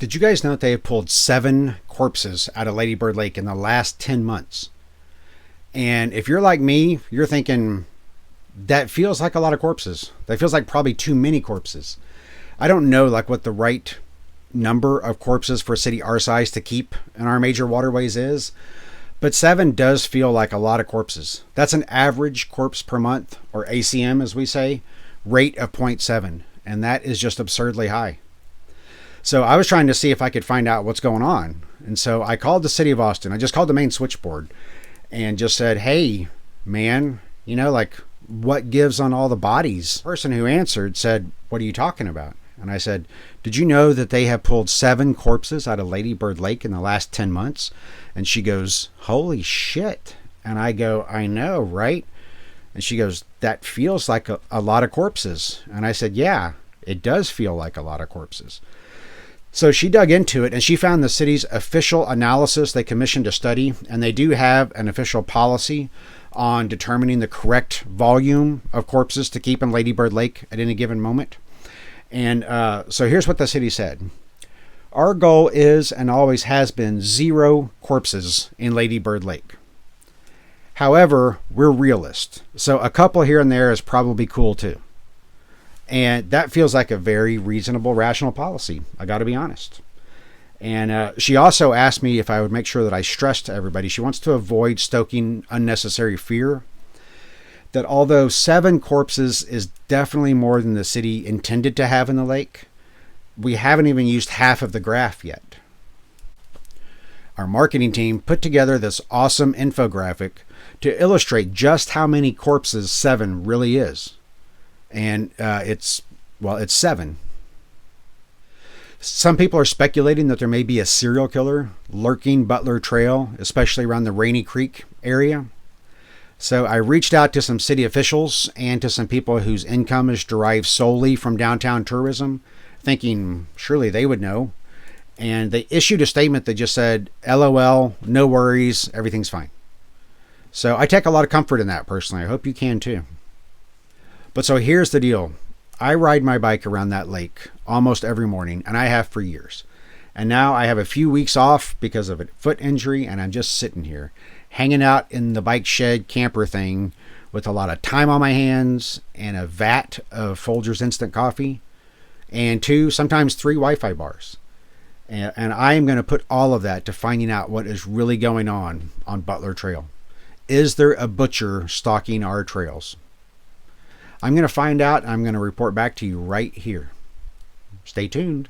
Did you guys know that they have pulled 7 corpses out of Lady Bird Lake in the last 10 months? And if you're like me, you're thinking, that feels like a lot of corpses. That feels like probably too many corpses. I don't know like what the right number of corpses for a city our size to keep in our major waterways is, but 7 does feel like a lot of corpses. That's an average corpse per month, or ACM as we say, rate of 0.7, and that is just absurdly high. So I was trying to see if I could find out what's going on. And so I called the city of Austin. I just called the main switchboard and just said, hey, man, like what gives on all the bodies? The person who answered said, what are you talking about? And I said, did you know that they have pulled 7 corpses out of Lady Bird Lake in the last 10 months? And she goes, holy shit. And I go, I know, right? And she goes, that feels like a lot of corpses. And I said, yeah, it does feel like a lot of corpses. So she dug into it and she found the city's official analysis they commissioned a study, and they do have an official policy on determining the correct volume of corpses to keep in Lady Bird Lake at any given moment. And so here's what the city said. Our goal is and always has been 0 corpses in Lady Bird Lake. However, we're realists, so a couple here and there is probably cool too. And that feels like a very reasonable, rational policy. I got to be honest. And she also asked me if I would make sure that I stressed to everybody. She wants to avoid stoking unnecessary fear. That although 7 corpses is definitely more than the city intended to have in the lake, we haven't even used half of the graph yet. Our marketing team put together this awesome infographic to illustrate just how many corpses 7 really is. And it's 7. Some people are speculating that there may be a serial killer lurking Butler Trail, especially around the Rainy Creek area. So I reached out to some city officials and to some people whose income is derived solely from downtown tourism, thinking surely they would know. And they issued a statement that just said, LOL, no worries, everything's fine. So I take a lot of comfort in that personally. I hope you can too. But so here's the deal. I ride my bike around that lake almost every morning, and I have for years. And now I have a few weeks off because of a foot injury, and I'm just sitting here, hanging out in the bike shed camper thing with a lot of time on my hands and a vat of Folgers instant coffee and 2, sometimes 3 Wi-Fi bars. And I am going to put all of that to finding out what is really going on Butler Trail. Is there a butcher stalking our trails? I'm going to find out, and I'm going to report back to you right here. Stay tuned.